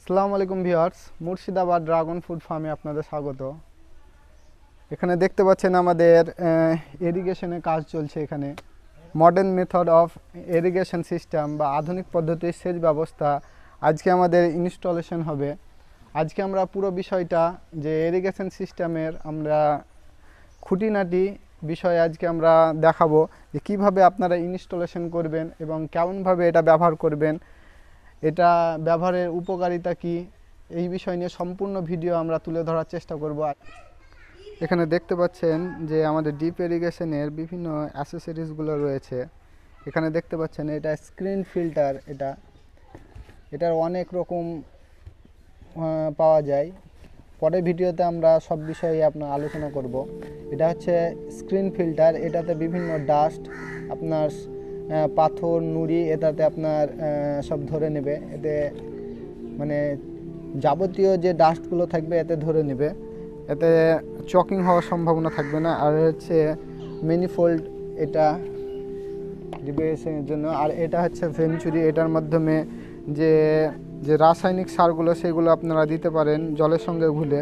আসসালামু আলাইকুম viewers, Murshidabad dragon fruit ফার্মে আপনাদের স্বাগত। এখানে দেখতে পাচ্ছেন আমাদের ইরিগেশনের কাজ চলছে। এখানে modern method of irrigation system বা আধুনিক পদ্ধতির সেচ ব্যবস্থা আজকে আমাদের ইনস্টলেশন হবে। আজকে আমরা পুরো বিষয়টা যে ইরিগেশন সিস্টেমের আমরা খুঁটিনাটি বিষয় আজকে আমরা দেখাবো যে কীভাবে আপনারা ইনস্টলেশন করবেন এবং কেমনভাবে এটা ব্যবহার করবেন, এটা ব্যবহারের উপকারিতা কি, এই বিষয় নিয়ে সম্পূর্ণ ভিডিও আমরা তুলে ধরার চেষ্টা করব। এখানে দেখতে পাচ্ছেন যে আমাদের ডিপ ইরিগেশনের বিভিন্ন অ্যাসেসরিজগুলো রয়েছে। এখানে দেখতে পাচ্ছেন এটা স্ক্রিন ফিল্টার, এটার অনেক রকম পাওয়া যায়। পরের ভিডিওতে আমরা সব বিষয়ে আপনার আলোচনা করব। এটা হচ্ছে স্ক্রিন ফিল্টার, এটাতে বিভিন্ন ডাস্ট আপনার পাথর নুড়ি এটাতে আপনার সব ধরে নেবে। এতে মানে যাবতীয় যে ডাস্টগুলো থাকবে এতে ধরে নেবে, এতে চকিং হওয়ার সম্ভাবনা থাকবে না। আর হচ্ছে ম্যানিফোল্ড, এটা ডিভিয়েশনের জন্য। আর এটা হচ্ছে ভেঞ্চুরি, এটার মাধ্যমে যে যে রাসায়নিক সারগুলো সেগুলো আপনারা দিতে পারেন জলের সঙ্গে ঘুলে।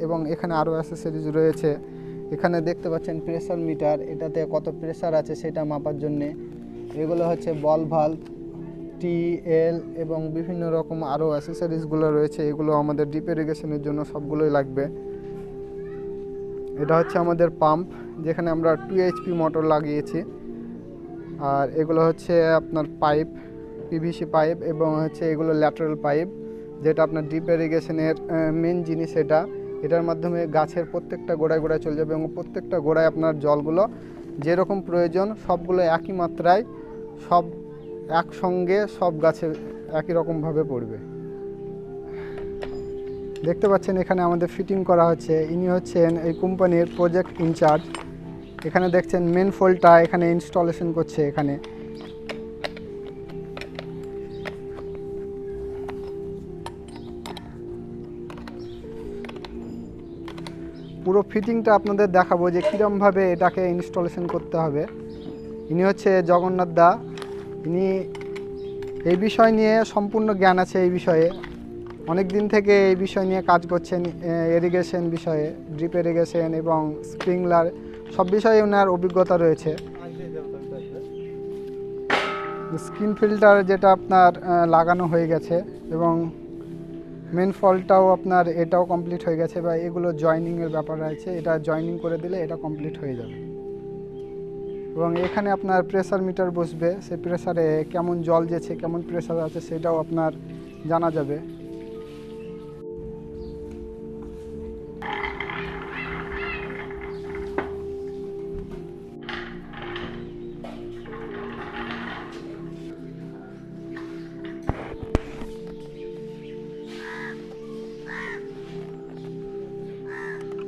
এবং এখানে আরও অ্যাসেসরিজ রয়েছে। এখানে দেখতে পাচ্ছেন প্রেসার মিটার, এটাতে কত প্রেসার আছে সেটা মাপার জন্যে। এগুলো হচ্ছে বল ভাল্ব, টিএল এবং বিভিন্ন রকম আরও অ্যাসেসরিজগুলো রয়েছে। এগুলো আমাদের ডিপ ইরিগেশনের জন্য সবগুলোই লাগবে। এটা হচ্ছে আমাদের পাম্প, যেখানে আমরা 2 HP মোটর লাগিয়েছি। আর এগুলো হচ্ছে আপনার পাইপ, পিভিসি পাইপ, এবং হচ্ছে এগুলো ল্যাটারাল পাইপ, যেটা আপনার ডিপ ইরিগেশনের মেন জিনিস। এটার মাধ্যমে গাছের প্রত্যেকটা গোড়ায় গোড়ায় চলে যাবে এবং প্রত্যেকটা গোড়ায় আপনার জলগুলো যেরকম প্রয়োজন সবগুলো একই মাত্রায় সব একসঙ্গে সব গাছে একই রকমভাবে পড়বে। দেখতে পাচ্ছেন এখানে আমাদের ফিটিং করা হচ্ছে। ইনি হচ্ছেন এই কোম্পানির প্রজেক্ট ইনচার্জ। এখানে দেখছেন মেন ফোল্ডটা এখানে ইনস্টলেশন করছে। এখানে পুরো ফিটিংটা আপনাদের দেখাবো যে কীরকমভাবে এটাকে ইনস্টলেশন করতে হবে। ইনি হচ্ছে জগন্নাথ দা, ইনি এই বিষয় নিয়ে সম্পূর্ণ জ্ঞান আছে। এই বিষয়ে অনেক দিন থেকে এই বিষয় নিয়ে কাজ করছেন। ইরিগেশন বিষয়ে, ড্রিপ ইরিগেশন এবং স্প্রিংলার সব বিষয়ে ওনার অভিজ্ঞতা রয়েছে। স্ক্রিন ফিল্টার যেটা আপনার লাগানো হয়ে গেছে এবং মেন ফলটাও আপনার এটাও কমপ্লিট হয়ে গেছে, বা এগুলো জয়েনিংয়ের ব্যাপার আছে। এটা জয়েনিং করে দিলে এটা কমপ্লিট হয়ে যাবে। এবং এখানে আপনার প্রেসার মিটার বসবে, সেই প্রেসারে কেমন জল যেছে, কেমন প্রেসার আছে সেটাও আপনার জানা যাবে।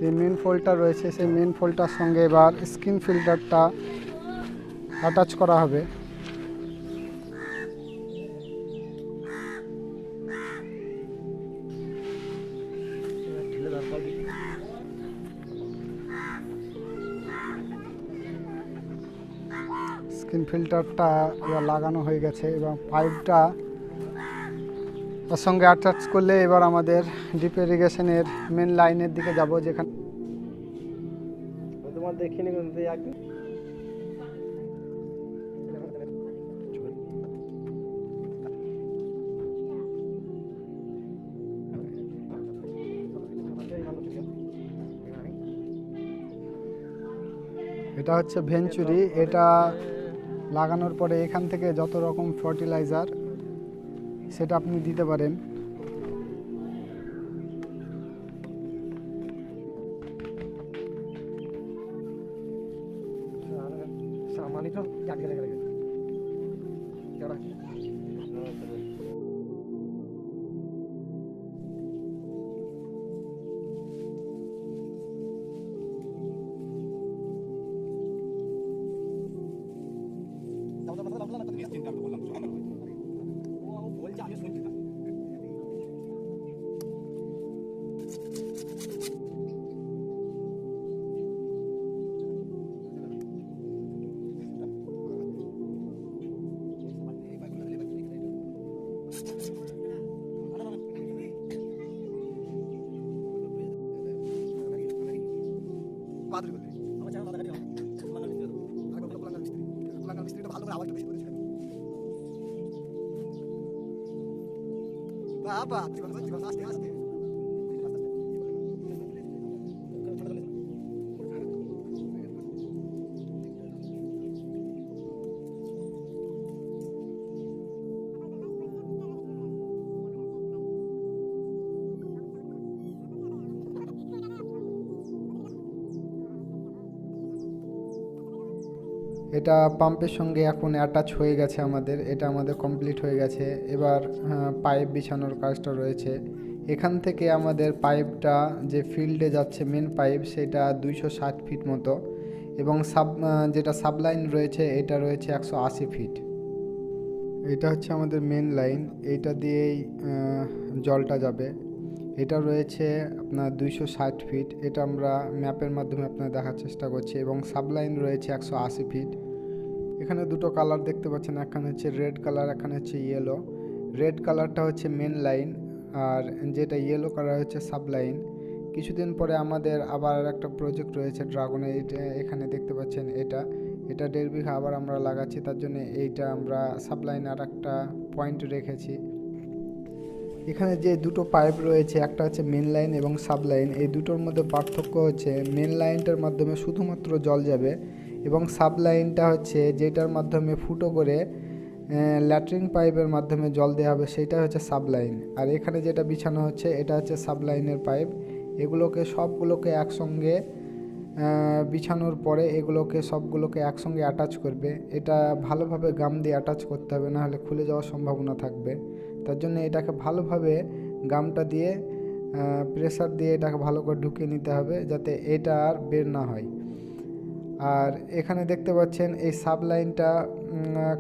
এই মেন ফোল্ডটা রয়েছে, সেই মেন ফোল্ডটার সঙ্গে এবার স্ক্রিন ফিল্টারটা অ্যাটাচ করা হবে। স্ক্রিন ফিল্টারটা এবার লাগানো হয়ে গেছে এবং পাইপটা তার সঙ্গে অ্যাটাচ করলে এবার আমাদের ডিপ ইরিগেশনের মেন লাইনের দিকে যাব, যেখানে তোমার দেখিনি। এটা হচ্ছে ভেঞ্চুরি, এটা লাগানোর পরে এখান থেকে যত রকম ফার্টিলাইজার সেটা আপনি দিতে পারেন। এটা পাম্পের সঙ্গে এখন অ্যাটাচ হয়ে গেছে আমাদের, এটা আমাদের কমপ্লিট হয়ে গেছে। এবার পাইপ বিছানোর কাজটা রয়েছে। এখান থেকে আমাদের পাইপটা যে ফিল্ডে যাচ্ছে মেন পাইপ, সেটা 260 ফিট মতো, এবং যেটা সাবলাইন রয়েছে এটা রয়েছে 180 ফিট। এটা হচ্ছে আমাদের মেন লাইন, এইটা দিয়েই জলটা যাবে। এটা রয়েছে আপনার 260 ফিট, এটা আমরা ম্যাপের মাধ্যমে আপনার দেখার চেষ্টা করছি, এবং সাবলাইন রয়েছে 180 ফিট। এখানে দুটো কালার দেখতে পাচ্ছেন, এখানে হচ্ছে রেড কালার, এখানে হচ্ছে ইয়েলো। রেড কালারটা হচ্ছে মেন লাইন, আর যেটা ইয়েলো কালার হচ্ছে সাবলাইন। কিছুদিন পরে আমাদের আবার একটা প্রজেক্ট রয়েছে ড্রাগনের, এখানে দেখতে পাচ্ছেন এটা 1.5 বিঘা আবার আমরা লাগাচ্ছি, তার জন্য এইটা আমরা সাবলাইন আর একটা পয়েন্ট রেখেছি। এখানে যে দুটো পাইপ রয়েছে, একটা হচ্ছে মেন লাইন এবং সাবলাইন, এই দুটোর মধ্যে পার্থক্য হচ্ছে মেন লাইনটার মাধ্যমে শুধুমাত্র জল যাবে, এবং সাবলাইনটা হচ্ছে যেটার মাধ্যমে ফুটো করে ল্যাট্রিন পাইপের মাধ্যমে জল দেওয়া হবে, সেটা হচ্ছে সাবলাইন। আর এখানে যেটা বিছানো হচ্ছে এটা হচ্ছে সাবলাইনের পাইপ। এগুলোকে সবগুলোকে একসঙ্গে বিছানোর পরে এগুলোকে সবগুলোকে একসঙ্গে অ্যাটাচ করবে। এটা ভালোভাবে গাম দিয়ে অ্যাটাচ করতে হবে, না হলে খুলে যাওয়ার সম্ভাবনা থাকবে। তার জন্য এটাকে ভালোভাবে গামটা দিয়ে প্রেসার দিয়ে এটাকে ভালো করে ঢুকিয়ে নিতে হবে, যাতে এটা আর বের না হয়। আর এখানে দেখতে পাচ্ছেন এই সাবলাইনটা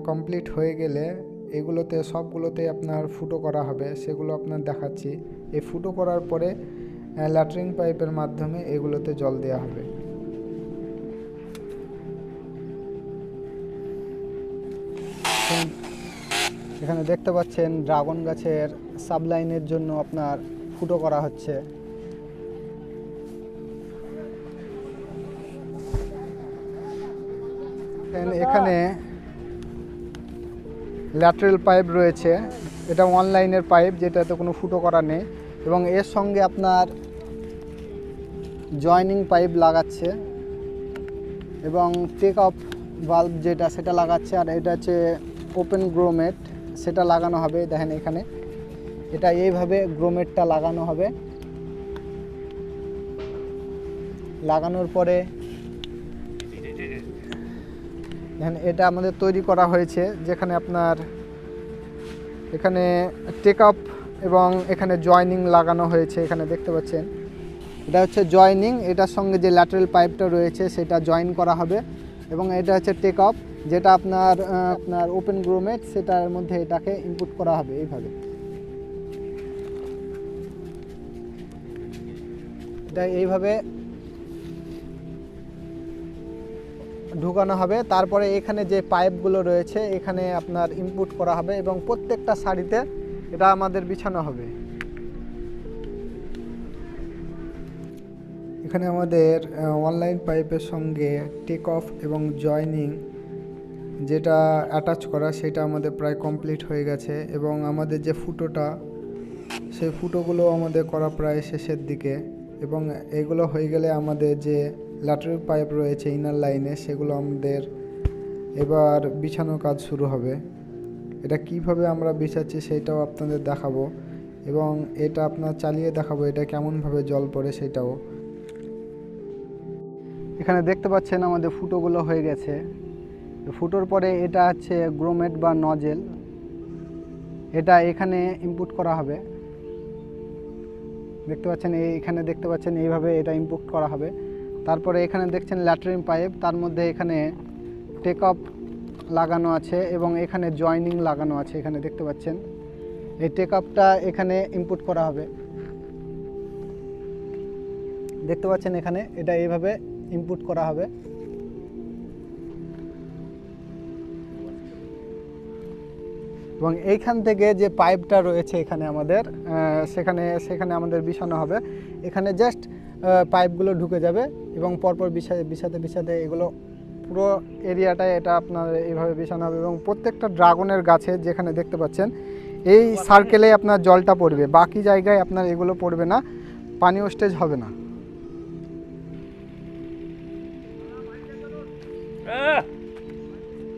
কমপ্লিট হয়ে গেলে এগুলোতে সবগুলোতে আপনার ফুটো করা হবে, সেগুলো আপনার দেখাচ্ছি। এই ফুটো করার পরে ল্যাট্রিন পাইপের মাধ্যমে এগুলোতে জল দেওয়া হবে। এখানে দেখতে পাচ্ছেন ড্রাগন গাছের সাবলাইনের জন্য আপনার ফুটো করা হচ্ছে। এখানে ল্যাটারাল পাইপ রয়েছে, এটা ওয়ান লাইনের পাইপ, যেটাতে কোনো ফুটো করা নেই, এবং এর সঙ্গে আপনার জয়নিং পাইপ লাগাচ্ছে, এবং টেক অফ ভালভ যেটা সেটা লাগাচ্ছে। আর এটা হচ্ছে ওপেন গ্রোমেট, সেটা লাগানো হবে। দেখেন এখানে এটা এইভাবে গ্রোমেটটা লাগানো হবে। লাগানোর পরে দেখেন এটা আমাদের তৈরি করা হয়েছে, যেখানে আপনার এখানে টেক আপ এবং এখানে জয়নিং লাগানো হয়েছে। এখানে দেখতে পাচ্ছেন এটা হচ্ছে জয়নিং, এটার সঙ্গে যে ল্যাটারাল পাইপটা রয়েছে সেটা জয়েন করা হবে, এবং এটা হচ্ছে টেক আপ, যেটা আপনার ওপেন গ্রোমেট, সেটার মধ্যে এটাকে ইনপুট করা হবে। এইভাবে এটা এইভাবে ঢুকানো হবে। তারপরে এখানে যে পাইপগুলো রয়েছে এখানে আপনার ইনপুট করা হবে, এবং প্রত্যেকটা সারিতে এটা আমাদের বিছানো হবে। এখানে আমাদের অনলাইন পাইপের সঙ্গে টেক অফ এবং জয়নিং যেটা অ্যাটাচ করা, সেটা আমাদের প্রায় কমপ্লিট হয়ে গেছে, এবং আমাদের যে ফুটোটা, সেই ফুটোগুলো আমাদের করা প্রায় শেষের দিকে, এবং এগুলো হয়ে গেলে আমাদের যে ল্যাটারাল পাইপ রয়েছে ইনার লাইনে, সেগুলো আমাদের এবার বিছানোর কাজ শুরু হবে। এটা কিভাবে আমরা বিছাচ্ছি সেটাও আপনাদের দেখাবো, এবং এটা আপনার চালিয়ে দেখাবো এটা কেমনভাবে জল পড়ে সেটাও। এখানে দেখতে পাচ্ছেন আমাদের ফুটোগুলো হয়ে গেছে। ফুটোর পরে এটা হচ্ছে গ্রোমেট বা নজেল, এটা এখানে ইনপুট করা হবে। দেখতে পাচ্ছেন এখানে দেখতে পাচ্ছেন এইভাবে এটা ইনপুট করা হবে। তারপরে এখানে দেখছেন ল্যাট্রিন পাইপ, তার মধ্যে এখানে টেক আপ লাগানো আছে এবং এখানে জয়নিং লাগানো আছে। এখানে দেখতে পাচ্ছেন এই টেক আপটা এখানে ইনপুট করা হবে। দেখতে পাচ্ছেন এখানে এটা এইভাবে ইনপুট করা হবে। এবং এইখান থেকে যে পাইপটা রয়েছে এখানে আমাদের সেখানে আমাদের বিছানো হবে। এখানে জাস্ট পাইপগুলো ঢুকে যাবে এবং পরপর বিছাতে বিছাতে এগুলো পুরো এরিয়াটায় এটা আপনার এইভাবে বিছানো হবে। এবং প্রত্যেকটা ড্রাগনের গাছে যেখানে দেখতে পাচ্ছেন এই সার্কেলে আপনার জলটা পড়বে, বাকি জায়গায় আপনার এগুলো পড়বে না, পানি ওয়েস্টেজ হবে না।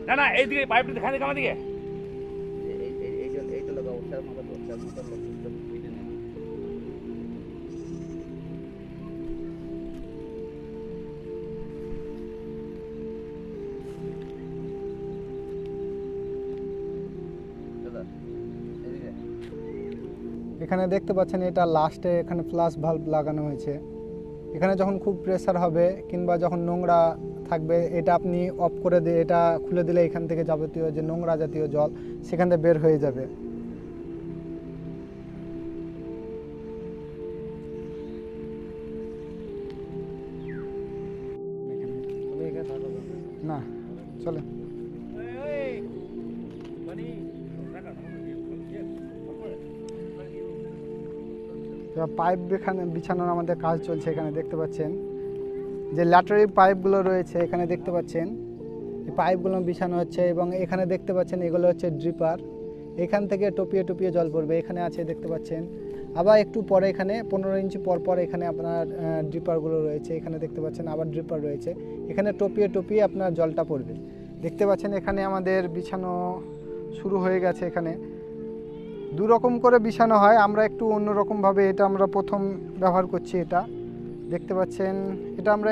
না না এইদিকে পাইপটা দেখা দিকে আমার দিকে এইটা লাগাও স্যার মোটর এখানে দেখতে পাচ্ছেন এটা লাস্টে এখানে ফ্লাশ ভালভ লাগানো হয়েছে। এখানে যখন খুব প্রেসার হবে কিংবা যখন নোংরা থাকবে এটা আপনি অফ করে দিয়ে এটা খুলে দিলে এখান থেকে যাবতীয় যে নোংরা জাতীয় জল সেখান থেকে বের হয়ে যাবে। না চলে পাইপ বিছানোর আমাদের কাজ চলছে। এখানে দেখতে পাচ্ছেন যে ল্যাটারি পাইপগুলো রয়েছে, এখানে দেখতে পাচ্ছেন এই পাইপগুলো বিছানো হচ্ছে এবং এখানে দেখতে পাচ্ছেন এগুলো হচ্ছে ড্রিপার। এখান থেকে টপিয়ে টপিয়ে জল পড়বে, এখানে আছে দেখতে পাচ্ছেন। আবার একটু পরে এখানে 15 ইঞ্চি পর পর এখানে আপনার ড্রিপারগুলো রয়েছে, এখানে দেখতে পাচ্ছেন আবার ড্রিপার রয়েছে, এখানে টপিয়ে টপিয়ে আপনার জলটা পড়বে। দেখতে পাচ্ছেন এখানে আমাদের বিছানো শুরু হয়ে গেছে। এখানে দু রকম করে বিছানো হয়, আমরা একটু অন্যরকমভাবে এটা আমরা প্রথম ব্যবহার করছি। এটা দেখতে পাচ্ছেন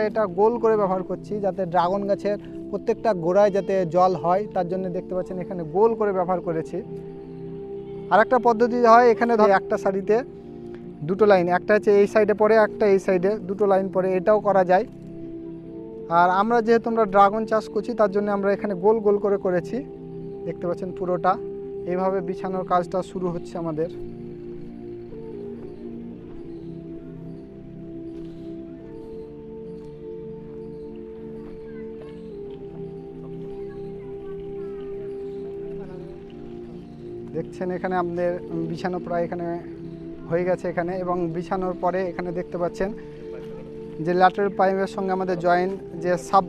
এটা গোল করে ব্যবহার করছি যাতে ড্রাগন গাছের প্রত্যেকটা গোড়ায় যাতে জল হয়, তার জন্য দেখতে পাচ্ছেন এখানে গোল করে ব্যবহার করেছি। আরেকটা পদ্ধতি হয়, এখানে ধর একটা সারিতে দুটো লাইন, একটা হচ্ছে এই সাইডে পড়ে একটা এই সাইডে, দুটো লাইন পড়ে, এটাও করা যায়। আর আমরা যেহেতু আমরা ড্রাগন চাষ করছি তার জন্য আমরা এখানে গোল গোল করে করেছি। দেখতে পাচ্ছেন পুরোটা এইভাবে বিছানোর কাজটা শুরু হচ্ছে আমাদের। দেখছেন এখানে আমাদের বিছানো প্রায় এখানে হয়ে গেছে এখানে, এবং বিছানোর পরে এখানে দেখতে পাচ্ছেন যে ল্যাটারাল পাইপের সঙ্গে আমাদের জয়েন যে সাব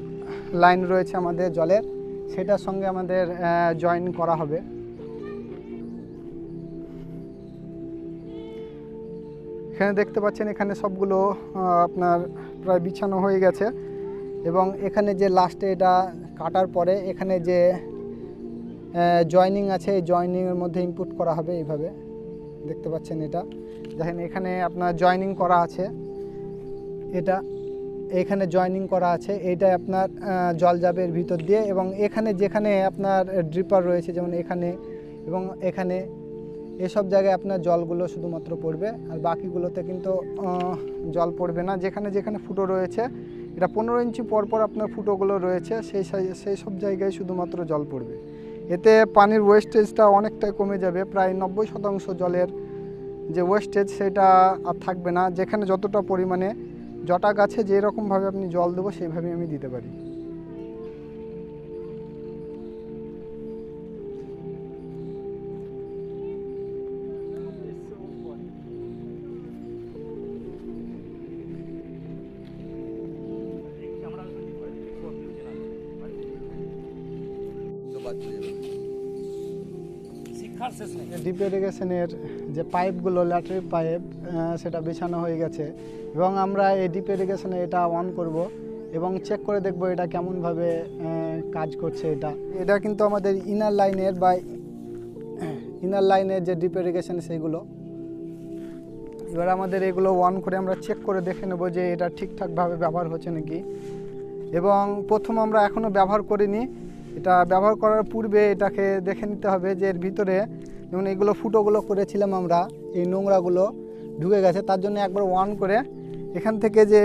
লাইন রয়েছে আমাদের জলের, সেটার সঙ্গে আমাদের জয়েন করা হবে। এখানে দেখতে পাচ্ছেন এখানে সবগুলো আপনার প্রায় বিছানো হয়ে গেছে এবং এখানে যে লাস্টে এটা কাটার পরে এখানে যে জয়েনিং আছে এই জয়েনিংয়ের মধ্যে ইনপুট করা হবে এইভাবে। দেখতে পাচ্ছেন এটা দেখেন এখানে আপনার জয়েনিং করা আছে, এটা এখানে জয়েনিং করা আছে, এইটাই আপনার জল যাবে এর ভিতর দিয়ে। এবং এখানে যেখানে আপনার ড্রিপার রয়েছে যেমন এখানে এবং এখানে এসব জায়গায় আপনার জলগুলো শুধুমাত্র পড়বে, আর বাকিগুলোতে কিন্তু জল পড়বে না। যেখানে যেখানে ফুটো রয়েছে এটা 15 ইঞ্চি পর পর আপনার ফুটোগুলো রয়েছে সেই সব জায়গায় শুধুমাত্র জল পড়বে। এতে পানির ওয়েস্টেজটা অনেকটাই কমে যাবে, প্রায় 90% জলের যে ওয়েস্টেজ সেটা আর থাকবে না। যেখানে যতটা পরিমাণে জটা গাছে যেরকমভাবে আপনি জল দেবো সেইভাবে আমি দিতে পারি। ডিপ ইরিগেশনের যে পাইপগুলো ল্যাটারি পাইপ সেটা বিছানো হয়ে গেছে এবং আমরা এই ডিপ ইরিগেশনে এটা অন করব এবং চেক করে দেখব এটা কেমনভাবে কাজ করছে। এটা কিন্তু আমাদের ইনার লাইনের যে ডিপ ইরিগেশন সেইগুলো। এবার আমাদের এগুলো অন করে আমরা চেক করে দেখে নেব যে এটা ঠিকঠাকভাবে ব্যবহার হচ্ছে নাকি। এবং প্রথম আমরা এখনও ব্যবহার করিনি, এটা ব্যবহার করার পূর্বে এটাকে দেখে নিতে হবে যে এর ভিতরে যেমন এগুলো ফুটোগুলো করেছিলাম আমরা, এই নোংরাগুলো ঢুকে গেছে, তার জন্য একবার অন করে এখান থেকে যে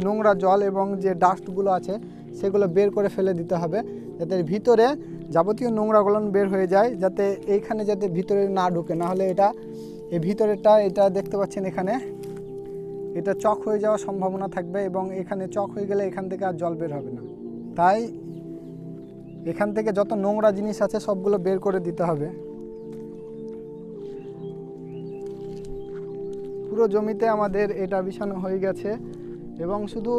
নোংরা জল এবং যে ডাস্টগুলো আছে সেগুলো বের করে ফেলে দিতে হবে, যাতে ভিতরে যাবতীয় নোংরাগুলো বের হয়ে যায়, যাতে এইখানে যাতে ভিতরে না ঢুকে। না হলে এই ভিতরেরটা এটা দেখতে পাচ্ছেন এখানে এটা চক হয়ে যাওয়ার সম্ভাবনা থাকবে এবং এখানে চক হয়ে গেলে এখান থেকে আর জল বের হবে না। তাই এখান থেকে যত নোংরা জিনিস আছে সবগুলো বের করে দিতে হবে। পুরো জমিতে আমাদের এটা বিছানো হয়ে গেছে এবং শুধু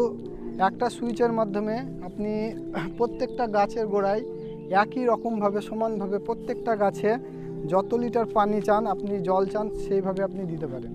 একটা সুইচের মাধ্যমে আপনি প্রত্যেকটা গাছের গোড়ায় একই রকমভাবে সমানভাবে প্রত্যেকটা গাছে যত লিটার পানি চান আপনি জল চান সেইভাবে আপনি দিতে পারেন।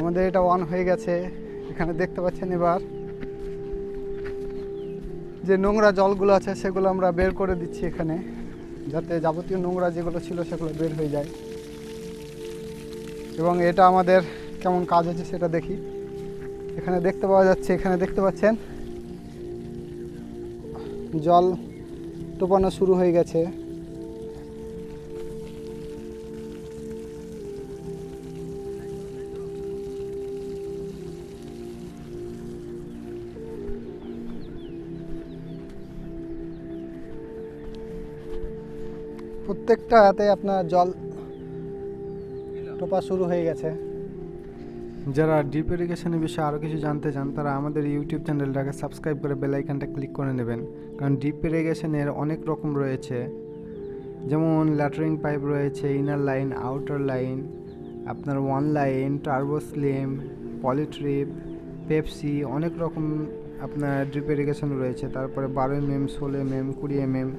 আমাদের এটা অন হয়ে গেছে। এখানে দেখতে পাচ্ছেন এবার যে নোংরা জলগুলো আছে সেগুলো আমরা বের করে দিচ্ছি এখানে, যাতে যাবতীয় নোংরা যেগুলো ছিল সেগুলো বের হয়ে যায়। এবং এটা আমাদের কেমন কাজ হচ্ছে সেটা দেখি। এখানে দেখতে পাওয়া যাচ্ছে, এখানে দেখতে পাচ্ছেন জল টোপানো শুরু হয়ে গেছে। প্রত্যেকটাতে আপনার জল টোপা শুরু হয়ে গেছে। যারা ড্রিপ ইরিগেশনের বিষয়ে আরও কিছু জানতে চান তারা আমাদের ইউটিউব চ্যানেলটাকে সাবস্ক্রাইব করে বেল আইকনটা ক্লিক করে নেবেন, কারণ ড্রিপ ইরিগেশনের অনেক রকম রয়েছে, যেমন ল্যাটারিং পাইপ রয়েছে, ইনার লাইন, আউটার লাইন, আপনার ওয়ান লাইন, টার্বো স্লিম, পলিট্রিপ, পেপসি, অনেক রকম আপনার ড্রিপ ইরিগেশন রয়েছে। তারপরে 12 mm, 16 mm, 20 mm,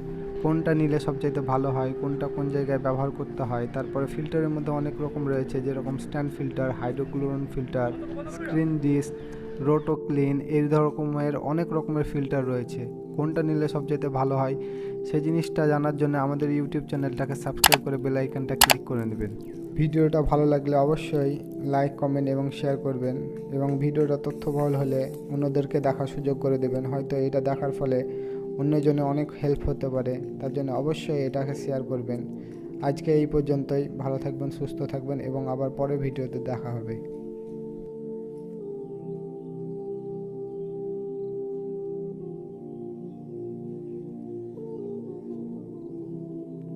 কোনটা নিলে সবচাইতে ভালো হয়, কোনটা কোন জায়গায় ব্যবহার করতে হয়। তারপরে ফিল্টারের মধ্যে অনেক রকম রয়েছে, যেরকম স্ট্যান্ড ফিল্টার, হাইড্রোক্লোরন filter, screen disc, roto clean, এই রকমের অনেক রকমের ফিল্টার রয়েছে। কোনটা নিলে সবচাইতে ভালো হয় সেই জিনিসটা জানার জন্য আমাদের ইউটিউব চ্যানেলটাকে সাবস্ক্রাইব করে বেল আইকনটা ক্লিক করে নেবেন। ভিডিওটা ভালো লাগলে অবশ্যই লাইক, কমেন্ট এবং শেয়ার করবেন, এবং ভিডিওটা তথ্যবহুল হলে অন্যদেরকে দেখার সুযোগ করে দেবেন। হয়তো এটা দেখার ফলে অন্যজনে অনেক হেল্প হতে পারে, তার জন্য অবশ্যই এটাকে শেয়ার করবেন। আজকে এই পর্যন্তই। ভালো থাকবেন, সুস্থ থাকবেন এবং আবার পরে ভিডিওতে দেখা হবে।